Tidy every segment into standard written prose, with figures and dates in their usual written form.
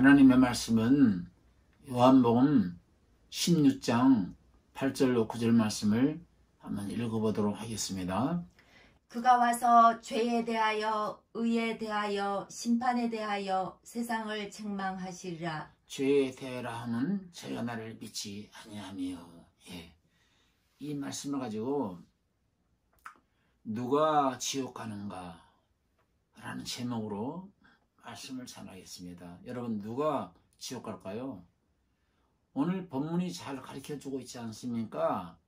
하나님의 말씀은 요한복음 16장 8절로 9절 말씀을 한번 읽어보도록 하겠습니다. 그가 와서 죄에 대하여 의에 대하여 심판에 대하여 세상을 책망하시리라. 죄에 대하라 하면 저희가 나를 믿지 아니하며, 이 말씀을 가지고 누가 지옥 가는가 라는 제목으로 말씀을 전하겠습니다. 여러분, 누가 지옥 갈까요? 오늘 본문이 잘 가르쳐주고 있지 않습니까?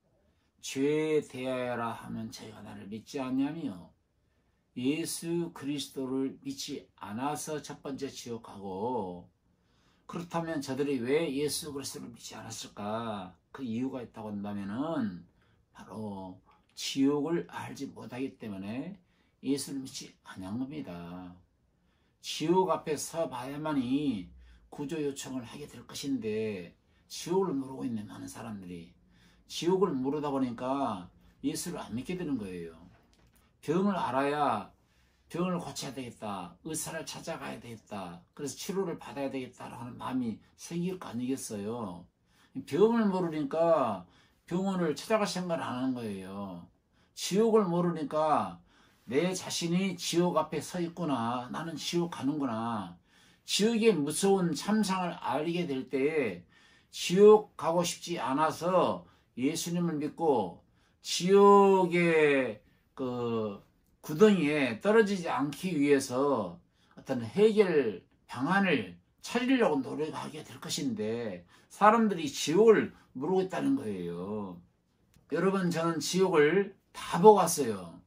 죄에 대하여라 하면 저희가 나를 믿지 않냐며, 예수 그리스도를 믿지 않아서 첫 번째 지옥 가고, 그렇다면 저들이 왜 예수 그리스도를 믿지 않았을까? 그 이유가 있다고 한다면은 바로 지옥을 알지 못하기 때문에 예수를 믿지 않은 겁니다. 지옥 앞에 서봐야만이 구조 요청을 하게 될 것인데, 지옥을 모르고 있는 많은 사람들이 지옥을 모르다 보니까 예수를 안 믿게 되는 거예요. 병을 알아야 병을 고쳐야 되겠다, 의사를 찾아가야 되겠다, 그래서 치료를 받아야 되겠다라는 마음이 생길 거 아니겠어요. 병을 모르니까 병원을 찾아갈 생각을 안 하는 거예요. 지옥을 모르니까 내 자신이 지옥 앞에 서 있구나, 나는 지옥 가는구나, 지옥의 무서운 참상을 알게 될 때에 지옥 가고 싶지 않아서 예수님을 믿고 지옥의 그 구덩이에 떨어지지 않기 위해서 어떤 해결 방안을 찾으려고 노력하게 될 것인데, 사람들이 지옥을 모르고 있다는 거예요. 여러분, 저는 지옥을 다 보고 왔어요.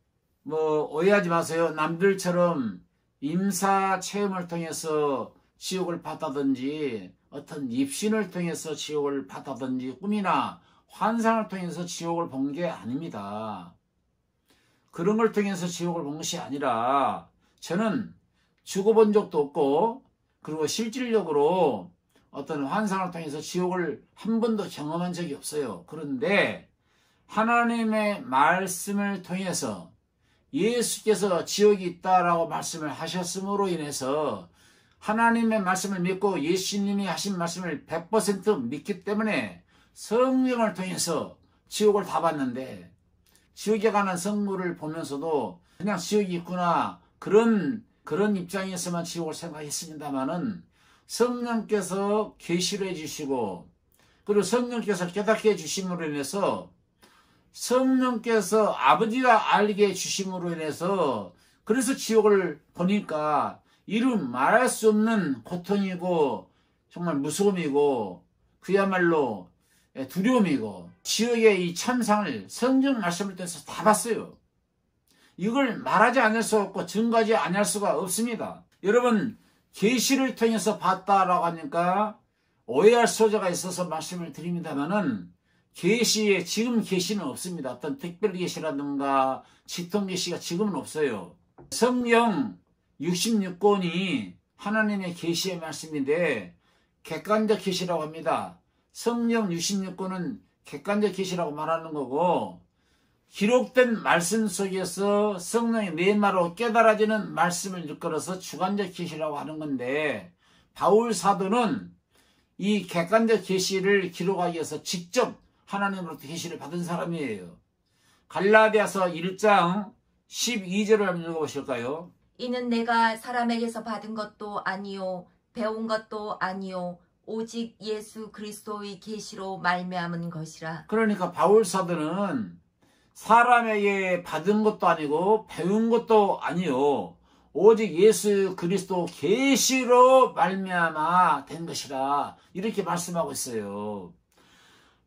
오해하지 마세요. 남들처럼 임사 체험을 통해서 지옥을 봤다든지, 어떤 입신을 통해서 지옥을 봤다든지, 꿈이나 환상을 통해서 지옥을 본 게 아닙니다. 그런 걸 통해서 지옥을 본 것이 아니라, 저는 죽어본 적도 없고, 그리고 실질적으로 어떤 환상을 통해서 지옥을 한 번도 경험한 적이 없어요. 그런데 하나님의 말씀을 통해서 예수께서 지옥이 있다라고 말씀을 하셨음으로 인해서 하나님의 말씀을 믿고 예수님이 하신 말씀을 100% 믿기 때문에 성경을 통해서 지옥을 다 봤는데, 지옥에 관한 성물을 보면서도 그냥 지옥이 있구나, 그런 입장에서만 지옥을 생각했습니다마는, 성령께서 계시를 해주시고, 그리고 성령께서 깨닫게 해주심으로 인해서, 성령께서 아버지가 알게 해주심으로 인해서, 그래서 지옥을 보니까 이루 말할 수 없는 고통이고 정말 무서움이고 그야말로 두려움이고, 지옥의 이 참상을 성경 말씀을 통해서 다 봤어요. 이걸 말하지 않을 수 없고 증거하지 않을 수가 없습니다. 여러분, 계시를 통해서 봤다라고 하니까 오해할 소지가 있어서 말씀을 드립니다만은, 계시에 지금 계시는 없습니다. 어떤 특별 계시라든가 직통 계시가 지금은 없어요. 성경 66권이 하나님의 계시의 말씀인데 객관적 계시라고 합니다. 성경 66권은 객관적 계시라고 말하는 거고, 기록된 말씀 속에서 성령의 내마로 깨달아지는 말씀을 일컬어서 주관적 계시라고 하는 건데, 바울 사도는 이 객관적 계시를 기록하기 위해서 직접 하나님으로부터 계시를 받은 사람이에요. 갈라디아서 1장 12절을 한번 읽어보실까요? 이는 내가 사람에게서 받은 것도 아니요 배운 것도 아니요 오직 예수 그리스도의 계시로 말미암은 것이라. 그러니까 바울 사도는 사람에게 받은 것도 아니고 배운 것도 아니요 오직 예수 그리스도 계시로 말미암아 된 것이라, 이렇게 말씀하고 있어요.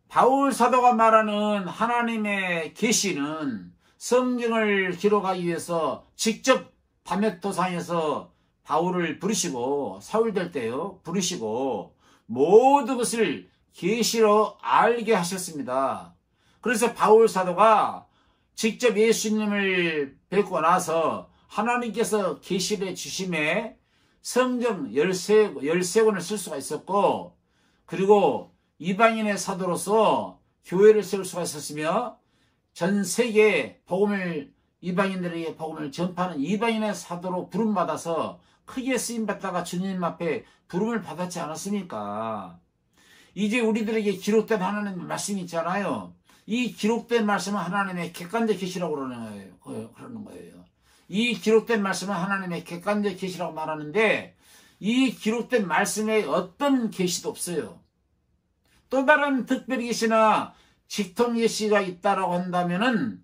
바울 사도가 말하는 하나님의 계시는 성경을 기록하기 위해서 직접 다메토상에서 바울을 부르시고, 사울 될 때요 부르시고 모든 것을 계시로 알게 하셨습니다. 그래서 바울 사도가 직접 예수님을 뵙고 나서 하나님께서 계시를 주심에 성경 13권을 쓸 수가 있었고, 그리고 이방인의 사도로서 교회를 세울 수가 있었으며, 전 세계에 이방인들에게 복음을 전파하는 이방인의 사도로 부름받아서 크게 쓰임받다가 주님 앞에 부름을 받았지 않았습니까? 이제 우리들에게 기록된 하나님의 말씀이 있잖아요. 이 기록된 말씀은 하나님의 객관적 계시라고 그러는 거예요. 이 기록된 말씀은 하나님의 객관적 계시라고 말하는데 이 기록된 말씀에 어떤 계시도 없어요. 또 다른 특별 계시나 직통 계시가 있다라고 한다면은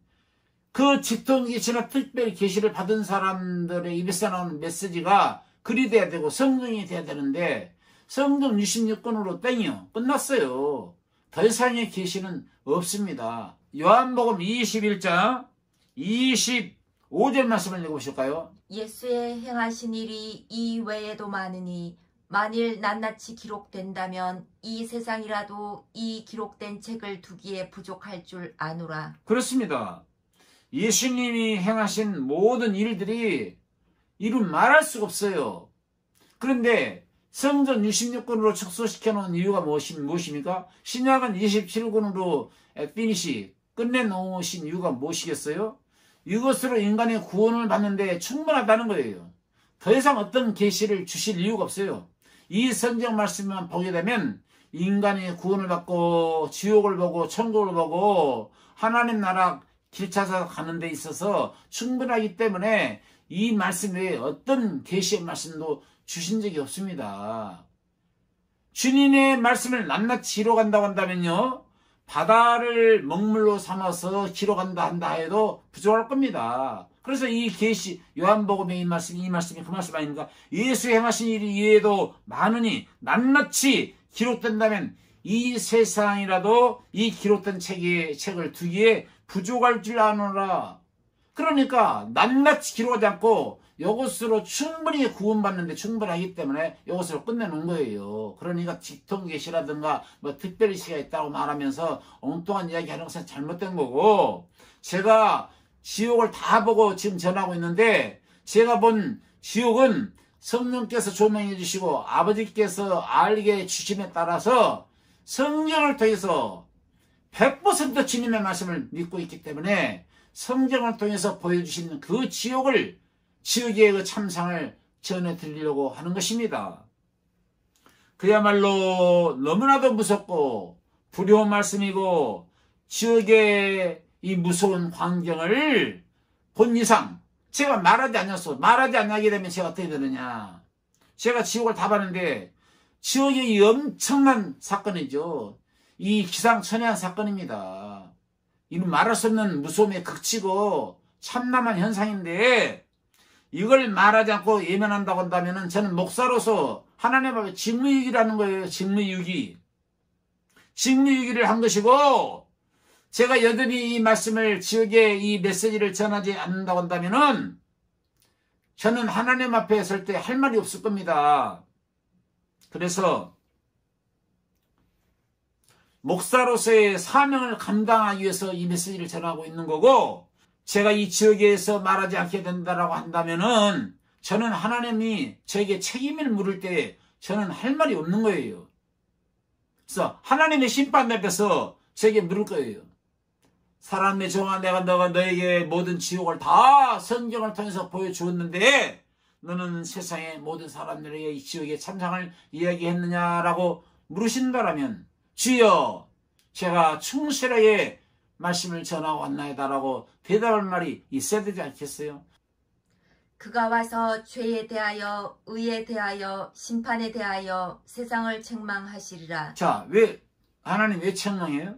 그 직통 계시나 특별 계시를 받은 사람들의 입에서 나오는 메시지가 글이 돼야 되고 성경이 돼야 되는데 성경 66권으로 땡이요. 끝났어요. 더 이상의 계시는 없습니다. 요한복음 21장 25절 말씀을 읽어보실까요? 예수의 행하신 일이 이 외에도 많으니 만일 낱낱이 기록된다면 이 세상이라도 이 기록된 책을 두기에 부족할 줄 아노라. 그렇습니다. 예수님이 행하신 모든 일들이 이루 말할 수가 없어요. 그런데 성전 66권으로 축소시켜 놓은 이유가 무엇입니까? 신약은 27권으로 피니시 끝내놓으신 이유가 무엇이겠어요? 이것으로 인간의 구원을 받는데 충분하다는 거예요. 더 이상 어떤 계시를 주실 이유가 없어요. 이 성경 말씀만 보게 되면 인간이 구원을 받고 지옥을 보고 천국을 보고 하나님 나라 길 찾아서 가는 데 있어서 충분하기 때문에 이 말씀 외에 어떤 계시의 말씀도 주신 적이 없습니다. 주님의 말씀을 낱낱이 기록한다고 한다면요, 바다를 먹물로 삼아서 기록한다 한다 해도 부족할 겁니다. 그래서 이 계시 요한복음의 이 말씀이 그 말씀 아닙니까? 예수 행하신 일이 이외에도 많으니 낱낱이 기록된다면 이 세상이라도 이 기록된 책을 두기에 부족할 줄 아노라. 그러니까 낱낱이 기록하지 않고 이것으로 충분히 구원받는데 충분하기 때문에 이것으로 끝내놓은 거예요. 그러니까 직통계시라든가 뭐 특별시가 있다고 말하면서 엉뚱한 이야기 하는 것은 잘못된 거고, 제가 지옥을 다 보고 지금 전하고 있는데 제가 본 지옥은 성령께서 조명해 주시고 아버지께서 알게 주심에 따라서 성경을 통해서 100% 주님의 말씀을 믿고 있기 때문에 성경을 통해서 보여주신 그 지옥의 그 참상을 전해드리려고 하는 것입니다. 그야말로 너무나도 무섭고 두려운 말씀이고 지옥의 이 무서운 광경을 본 이상 제가 말하지 않게 되면 제가 어떻게 되느냐. 제가 지옥을 다 봤는데 지옥의 이 엄청난 사건이죠. 이 기상천외한 사건입니다. 이는 말할 수 없는 무서움의 극치고 참담한 현상인데 이걸 말하지 않고 예면한다고 한다면 저는 목사로서 하나님 앞에 직무유기라는 거예요. 직무유기. 직무유기를 한 것이고, 제가 여전히 이 말씀을 지역에 이 메시지를 전하지 않는다고 한다면 저는 하나님 앞에 설 때 할 말이 없을 겁니다. 그래서 목사로서의 사명을 감당하기 위해서 이 메시지를 전하고 있는 거고, 제가 이 지역에서 말하지 않게 된다라고 한다면은 저는 하나님이 저에게 책임을 물을 때 저는 할 말이 없는 거예요. 그래서 하나님의 심판 앞에서 저에게 물을 거예요. 사람의 종아, 내가 너에게 모든 지옥을 다 성경을 통해서 보여주었는데 너는 세상의 모든 사람들에게 이 지옥의 참상을 이야기했느냐라고 물으신다라면, 주여, 제가 충실하게 말씀을 전하고 왔나이다라고 대답할 말이 있어야 되지 않겠어요? 그가 와서 죄에 대하여 의에 대하여 심판에 대하여 세상을 책망하시리라. 자, 하나님 왜 책망해요?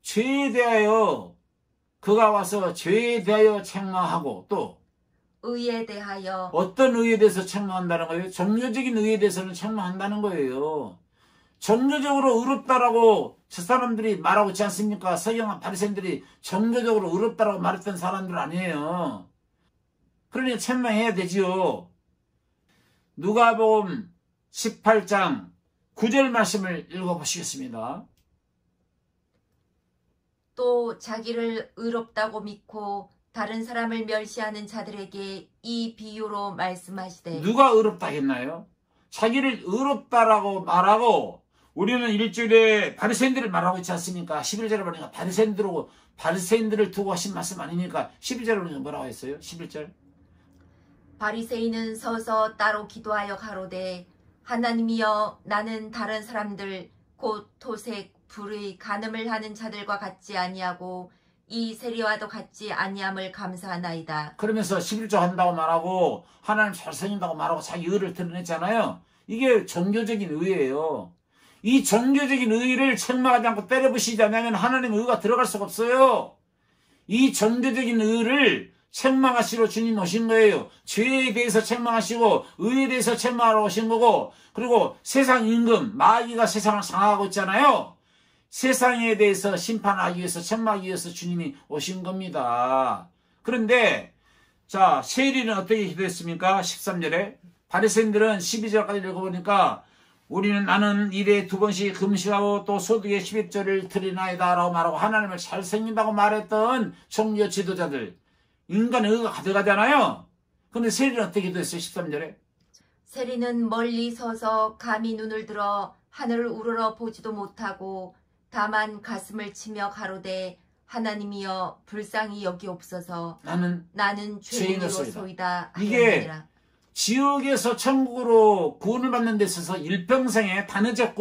죄에 대하여 그가 와서 죄에 대하여 책망하고, 또 의에 대하여 어떤 의에 대해서 책망한다는 거예요? 종교적인 의에 대해서는 책망한다는 거예요. 종교적으로 의롭다라고 저 사람들이 말하고 있지 않습니까? 서경 바리새인들이 종교적으로 의롭다라고 말했던 사람들 아니에요. 그러니 책망해야 되지요. 누가복음 18장 9절 말씀을 읽어보시겠습니다. 또 자기를 의롭다고 믿고 다른 사람을 멸시하는 자들에게 이 비유로 말씀하시되. 누가 의롭다 했나요? 자기를 의롭다라고 말하고, 우리는 일주일에 바리새인들을 말하고 있지 않습니까? 11절에 보니까 바리새인들을 두고 하신 말씀 아닙니까? 11절에 보니까 뭐라고 했어요? 11절. 바리새인은 서서 따로 기도하여 가로되 하나님이여 나는 다른 사람들 곧 토색 불의 간음을 하는 자들과 같지 아니하고 이 세리와도 같지 아니함을 감사하나이다. 그러면서 11조 한다고 말하고 하나님 잘생긴다고 말하고 자기 의를 드러냈잖아요. 이게 종교적인 의예요. 이 종교적인 의를 책망하지 않고 때려부시지 않으면 하나님의 의가 들어갈 수가 없어요. 이 종교적인 의를 책망하시러 주님 오신 거예요. 죄에 대해서 책망하시고 의에 대해서 책망하러 오신 거고, 그리고 세상 임금 마귀가 세상을 상하고 있잖아요. 세상에 대해서 심판하기 위해서 책망하기 위해서 주님이 오신 겁니다. 그런데 자, 세리는 어떻게 기도했습니까? 13절에 바리새인들은 12절까지 읽어보니까 나는 일에 2번씩 금식하고 또 소득의 11조를 드리나이다 라고 말하고 하나님을 잘생긴다고 말했던 종교 지도자들, 인간의 의가 가득하잖아요. 그런데 세리는 어떻게 기도했어요? 13절에 세리는 멀리 서서 감히 눈을 들어 하늘을 우러러 보지도 못하고 다만 가슴을 치며 가로되 하나님이여 불쌍히 여기옵소서. 나는 죄인이로소이다 이게 하였느니라. 지옥에서 천국으로 구원을 받는 데 있어서 일평생에 단회적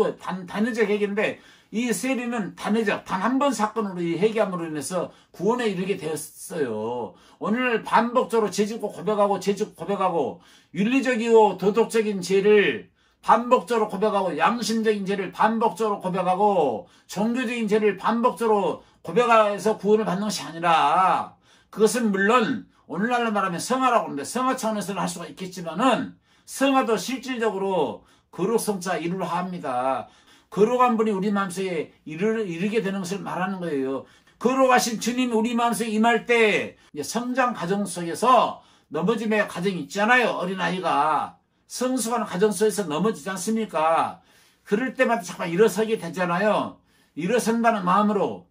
회개인데, 이 세리는 단회적 단 한 번 사건으로 이 회개함으로 인해서 구원에 이르게 되었어요. 오늘 반복적으로 죄짓고 고백하고 윤리적이고 도덕적인 죄를 반복적으로 고백하고 양심적인 죄를 반복적으로 고백하고 종교적인 죄를 반복적으로 고백해서 구원을 받는 것이 아니라, 그것은 물론 오늘날로 말하면 성화라고 하는데 성화 차원에서는 할 수가 있겠지만은 성화도 실질적으로 거룩성자 이루려 합니다. 거룩한 분이 우리 마음속에 이르게 되는 것을 말하는 거예요. 거룩하신 주님이 우리 마음속에 임할 때 성장 과정 속에서 넘어짐의 과정이 있잖아요. 어린아이가 성숙하는 과정 속에서 넘어지지 않습니까? 그럴 때마다 잠깐 일어서게 되잖아요. 일어선다는 마음으로,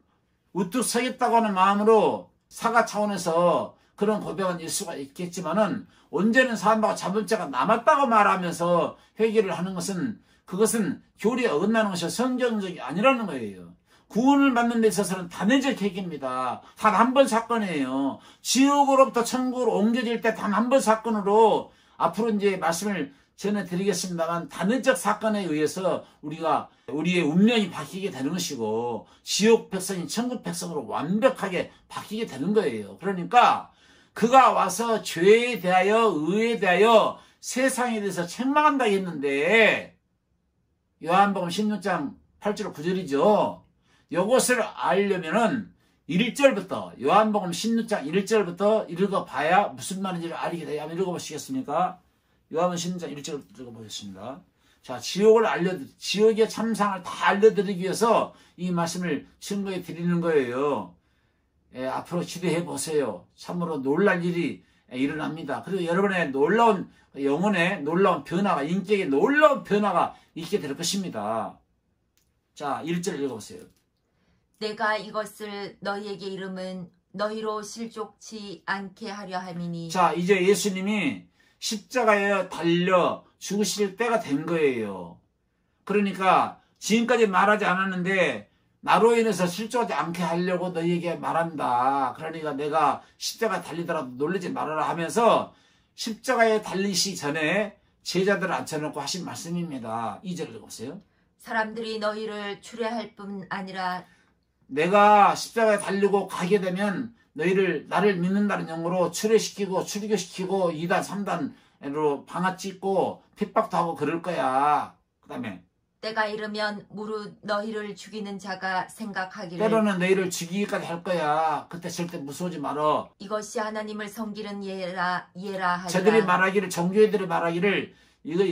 우뚝 서겠다고 하는 마음으로 사과 차원에서 그런 고백은 일 수가 있겠지만은, 언제는 사람하고 자본죄가 남았다고 말하면서 회개를 하는 것은, 그것은 교리에 어긋나는 것이 성경적이 아니라는 거예요. 구원을 받는 데 있어서는 단회적 회개입니다. 단 한 번 사건이에요. 지옥으로부터 천국으로 옮겨질 때 단 한 번 사건으로, 앞으로 이제 말씀을 전해드리겠습니다만, 단회적 사건에 의해서 우리의 운명이 바뀌게 되는 것이고, 지옥 백성이 천국 백성으로 완벽하게 바뀌게 되는 거예요. 그러니까 그가 와서 죄에 대하여 의에 대하여 세상에 대해서 책망한다 했는데, 요한복음 16장 8절 9절이죠. 이것을 알려면은 1절부터, 요한복음 16장 1절부터 읽어봐야 무슨 말인지를 알게 돼요. 한번 읽어보시겠습니까? 요한복음 16장 1절부터 읽어보겠습니다. 자, 지옥의 참상을 다 알려드리기 위해서 이 말씀을 증거해 드리는 거예요. 앞으로 기대해 보세요. 참으로 놀랄 일이 일어납니다. 그리고 여러분의 놀라운 영혼의 놀라운 변화가, 인격의 놀라운 변화가 있게 될 것입니다. 자, 1절 읽어보세요. 내가 이것을 너희에게 이름은 너희로 실족치 않게 하려 함이니. 자, 이제 예수님이 십자가에 달려 죽으실 때가 된 거예요. 그러니까 지금까지 말하지 않았는데 나로 인해서 실족하지 않게 하려고 너희에게 말한다. 그러니까 내가 십자가에 달리더라도 놀라지 말아라 하면서 십자가에 달리시 전에 제자들을 앉혀놓고 하신 말씀입니다. 2절 읽어보세요. 사람들이 너희를 추례할 뿐 아니라 내가 십자가에 달리고 가게 되면 너희를 나를 믿는다는 용어로 추례시키고 출교시키고 2단 3단으로 방아 찍고 핍박도 하고 그럴 거야. 그 다음에 때가 이르면 무릇 너희를 죽이는 자가 생각하기를 때로는 너희를 죽이기까지 할 거야. 그때 절대 무서워하지 말어. 이것이 하나님을 섬기는 예라 하리라. 저들이 말하기를, 종교인들이 말하기를 이거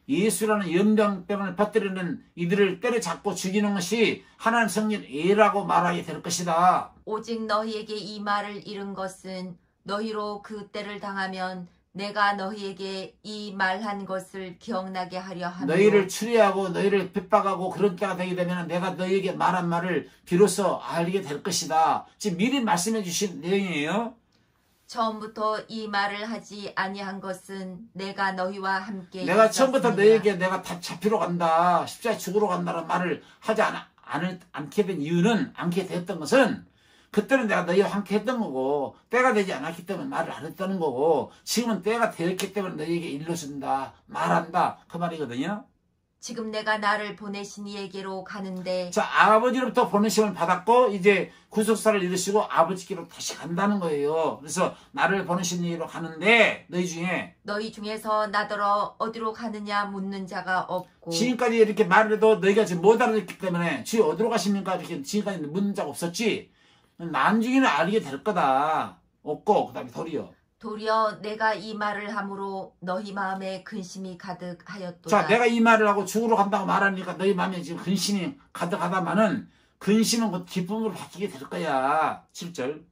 예수라는 연병병을 퍼뜨리는 이들을 때려잡고 죽이는 것이 하나님 성령 예라고 말하게 될 것이다. 오직 너희에게 이 말을 이른 것은 너희로 그 때를 당하면 내가 너희에게 이 말한 것을 기억나게 하려 함이요. 너희를 추리하고 너희를 핍박하고 그런 때가 되게 되면 내가 너희에게 말한 말을 비로소 알게 될 것이다. 지금 미리 말씀해 주신 내용이에요. 처음부터 이 말을 하지 아니한 것은 내가 너희와 함께 내가 있었습니다. 처음부터 너희에게 내가 다 잡히러 간다, 십자가에 죽으러 간다는 말을 하지 않게 된 이유는, 않게 되었던 것은 그때는 내가 너희와 함께 했던 거고 때가 되지 않았기 때문에 말을 안 했다는 거고 지금은 때가 되었기 때문에 너희에게 일러준다 말한다 그 말이거든요. 지금 내가 나를 보내신 이에게로 가는데 자, 아버지로부터 보내심을 받았고 이제 구속사를 이루시고 아버지께로 다시 간다는 거예요. 그래서 나를 보내신 이로 가는데 너희 중에서 나더러 어디로 가느냐 묻는 자가 없고 지금까지 이렇게 말을 해도 너희가 지금 못 알아듣기 때문에 주여 어디로 가십니까? 이렇게 지금까지 묻는 자가 없었지. 나중에는 알게 될 거다. 없고 그 다음에 도리어 내가 이 말을 함으로 너희 마음에 근심이 가득하였도다. 자, 내가 이 말을 하고 죽으러 간다고 말하니까 너희 마음에 지금 근심이 가득하다마는 근심은 곧 기쁨으로 바뀌게 될 거야. 7절.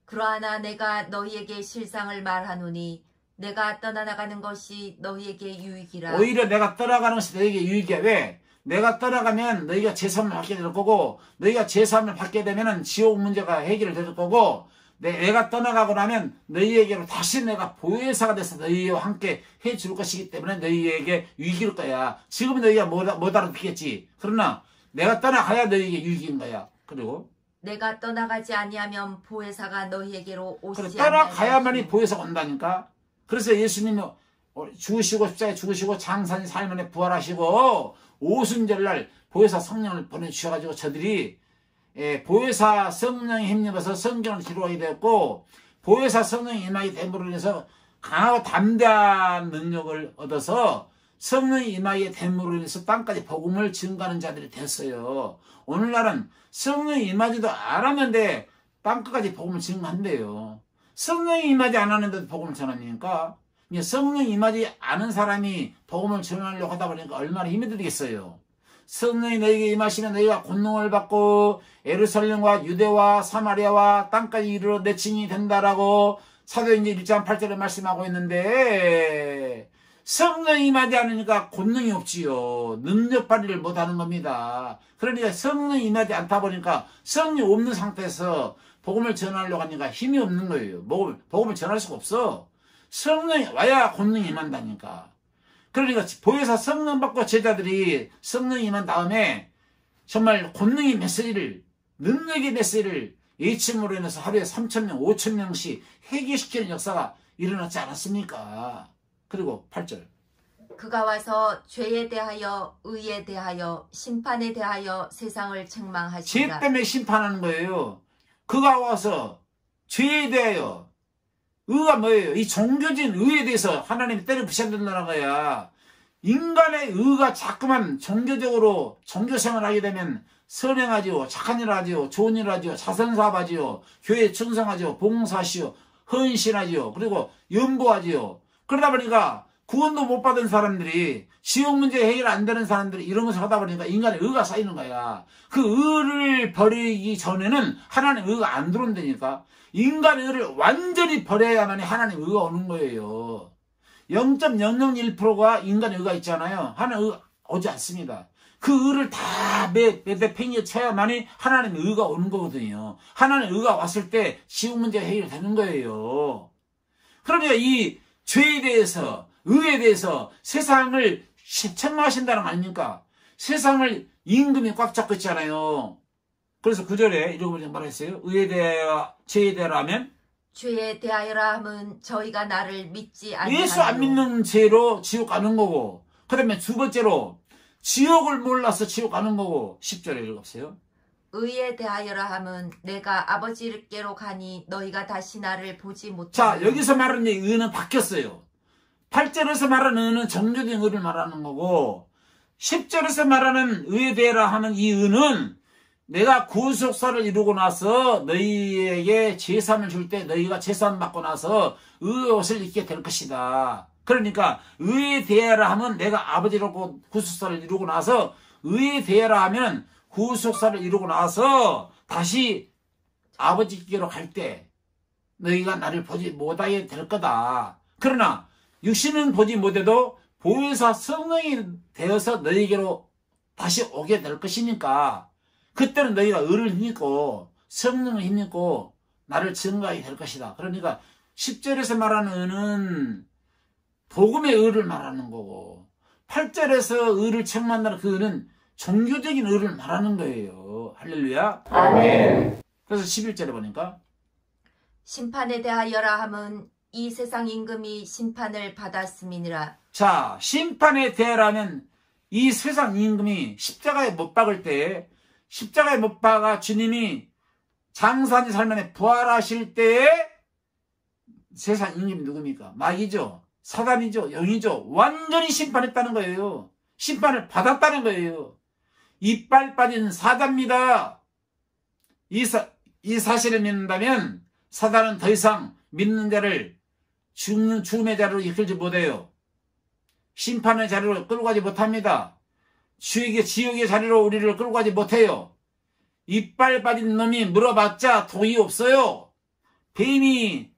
그러하나 내가 너희에게 실상을 말하노니 내가 떠나가는 것이 너희에게 유익이라. 오히려 내가 떠나가는 것이 너희에게 유익이야. 왜? 내가 떠나가면 너희가 제3을 받게 될 거고 너희가 제3을 받게 되면 지옥 문제가 해결될 거고 내가 떠나가고 나면 너희에게로 다시 내가 보혜사가 돼서 너희와 함께 해줄 것이기 때문에 너희에게 유익일 거야. 지금은 너희가 못 알아듣겠지. 그러나 내가 떠나가야 너희에게 유익인 거야. 그리고 내가 떠나가지 아니하면 보혜사가 너희에게로 오시지 그래, 떠나가야만이 보혜사가 온다니까. 그래서 예수님이 죽으시고 십자가에 죽으시고 장사님 4일 만에 부활하시고 오순절날 보혜사 성령을 보내주셔가지고 저들이 보혜사 성령에 힘입어서 성경을 기록하게 되었고 보혜사 성령이 임하게 됨으로 인해서 강하고 담대한 능력을 얻어서 성령이 임하게 됨으로 인해서 땅까지 복음을 증거하는 자들이 됐어요. 오늘날은 성령이 임하지도 않았는데 땅끝까지 복음을 증거한대요. 성령이 임하지 않았는데도 복음을 전하니까 성령이 임하지 않은 사람이 복음을 전하려고 하다 보니까 얼마나 힘이 들겠어요. 성령이 너희에게 임하시면 너희가 권능을 받고 예루살렘과 유대와 사마리아와 땅까지 이르러 내 증인이 된다라고 사도행전 1장 8절에 말씀하고 있는데 성령이 임하지 않으니까 권능이 없지요. 능력 발휘를 못하는 겁니다. 그러니까 성령이 임하지 않다 보니까 성령이 없는 상태에서 복음을 전하려고 하니까 힘이 없는 거예요. 복음을 전할 수가 없어. 성령이 와야 권능이 임한다니까. 그러니까 보혜사 성령 받고 제자들이 성령이 임한 다음에 정말 권능의 메시지를 능력의 메시지를 예침으로 인해서 하루에 3,000명 5,000명씩 회개시키는 역사가 일어났지 않았습니까? 그리고 8절. 그가 와서 죄에 대하여 의에 대하여 심판에 대하여 세상을 책망하시니라. 죄 때문에 심판하는 거예요. 그가 와서 죄에 대하여 의가 뭐예요? 이 종교적인 의에 대해서 하나님이 때려 부셔야 된다는 거야. 인간의 의가 자꾸만 종교적으로 종교생활을 하게 되면 선행하지요, 착한 일을 하지요, 좋은 일을 하지요, 자선사업하지요, 교회에 충성하지요, 봉사하시오, 헌신하지요, 그리고 연보하지요. 그러다 보니까 구원도 못 받은 사람들이 지옥 문제 해결 안 되는 사람들이 이런 것을 하다 보니까 인간의 의가 쌓이는 거야. 그 의를 버리기 전에는 하나님의 의가 안 들어온다니까. 인간의 의를 완전히 버려야만 하나님의 의가 오는 거예요. 0.001%가 인간의 의가 있잖아요. 하나님의 의가 오지 않습니다. 그 의를 다 팽이에 쳐야만이 하나님의 의가 오는 거거든요. 하나님의 의가 왔을 때 지옥 문제가 해결되는 거예요. 그러니까 이 죄에 대해서 의에 대해서 세상을 책망하신다는 거 아닙니까? 세상을 임금이 꽉 잡고 있잖아요. 그래서 9절에 읽어보니까 말했어요. 의에 대하여 죄에 대하여 하면 죄에 대하여라 함은 저희가 나를 믿지 아니하노. 예수 안 믿는 죄로 지옥 가는 거고 그 다음에 두 번째로 지옥을 몰라서 지옥 가는 거고 10절에 읽어보세요. 의에 대하여라 함은 내가 아버지께로 가니 너희가 다시 나를 보지 못하노. 자, 여기서 말하는 의는 바뀌었어요. 8절에서 말하는 의는 정교된 의를 말하는 거고 10절에서 말하는 의에 대하여라 하는 이 의는 내가 구속사를 이루고 나서 너희에게 제삼을 줄 때 너희가 제삼 받고 나서 의의 옷을 입게 될 것이다. 그러니까 의에 대하여라 하면 내가 아버지로 구속사를 이루고 나서 의에 대하여라 하면 구속사를 이루고 나서 다시 아버지께로 갈 때 너희가 나를 보지 못하게 될 거다. 그러나 육신은 보지 못해도 보혜사 성령이 되어서 너희에게로 다시 오게 될 것이니까 그때는 너희가 의를 힘입고 성령을 힘입고 나를 증거하게 될 것이다. 그러니까 10절에서 말하는 의는 복음의 의를 말하는 거고 8절에서 의를 책망한다는 그 의는 종교적인 의를 말하는 거예요. 할렐루야. 아멘. 그래서 11절에 보니까 심판에 대하여라 함은 이 세상 임금이 심판을 받았음이니라. 자, 심판에 대하라면 이 세상 임금이 십자가에 못 박을 때, 십자가에 못 박아 주님이 장사하는 삶에 부활하실 때에 세상 임금이 누굽니까? 마귀죠. 사단이죠. 영이죠. 완전히 심판했다는 거예요. 심판을 받았다는 거예요. 이빨 빠진 사단입니다. 이 사실을 믿는다면 사단은 더 이상 믿는 자를 죽음의 자리로 이끌지 못해요. 심판의 자리로 끌고 가지 못합니다. 지옥의 자리로 우리를 끌고 가지 못해요. 이빨 빠진 놈이 물어봤자 독이 없어요.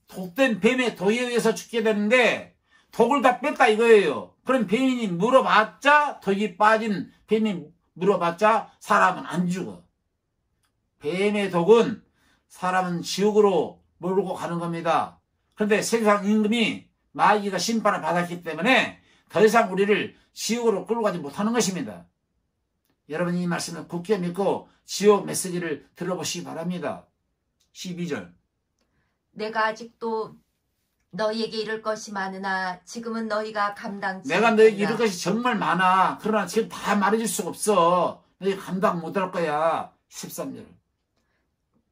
독된 뱀의 독에 의해서 죽게 되는데 독을 다 뺐다 이거예요. 그럼 뱀이 물어봤자, 독이 빠진 뱀이 물어봤자 사람은 안 죽어. 뱀의 독은 사람은 지옥으로 몰고 가는 겁니다. 그런데 세상 임금이 마귀가 심판을 받았기 때문에 더 이상 우리를 지옥으로 끌고 가지 못하는 것입니다. 여러분 이 말씀을 굳게 믿고 지옥 메시지를 들어보시기 바랍니다. 12절. 내가 아직도 너희에게 이를 것이 많으나 지금은 너희가 감당치 내가 너희에게 못하리라. 이럴 것이 정말 많아. 그러나 지금 다 말해줄 수가 없어. 너희 감당 못할 거야. 13절.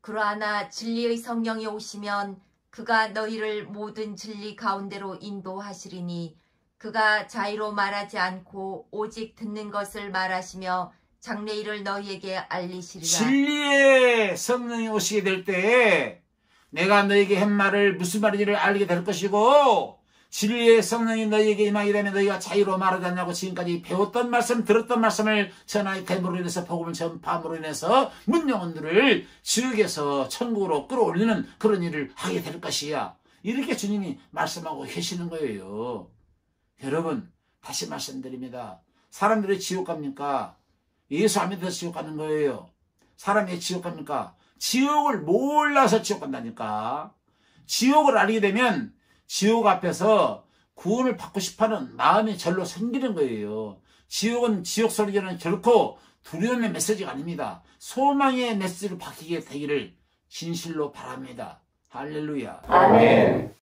그러하나 진리의 성령이 오시면 그가 너희를 모든 진리 가운데로 인도하시리니 그가 자의로 말하지 않고 오직 듣는 것을 말하시며 장래일을 너희에게 알리시리라. 진리의 성령이 오시게 될 때에 내가 너희에게 한 말을 무슨 말인지를 알게 될 것이고 진리의 성령이 너희에게 임하게 되면 너희가 자유로 말하지 않냐고 지금까지 배웠던 말씀 들었던 말씀을 전하의 됨으로 인해서 복음을 전파함으로 인해서 문영혼들을 지옥에서 천국으로 끌어올리는 그런 일을 하게 될 것이야. 이렇게 주님이 말씀하고 계시는 거예요. 여러분 다시 말씀드립니다. 사람들이 지옥 갑니까? 예수 안 믿어서 지옥 가는 거예요. 사람이 왜 지옥 갑니까? 지옥을 몰라서 지옥 간다니까. 지옥을 알게 되면 지옥 앞에서 구원을 받고 싶어하는 마음이 절로 생기는 거예요. 지옥은 지옥 소리는 결코 두려움의 메시지가 아닙니다. 소망의 메시지로 바뀌게 되기를 진실로 바랍니다. 할렐루야. 아멘.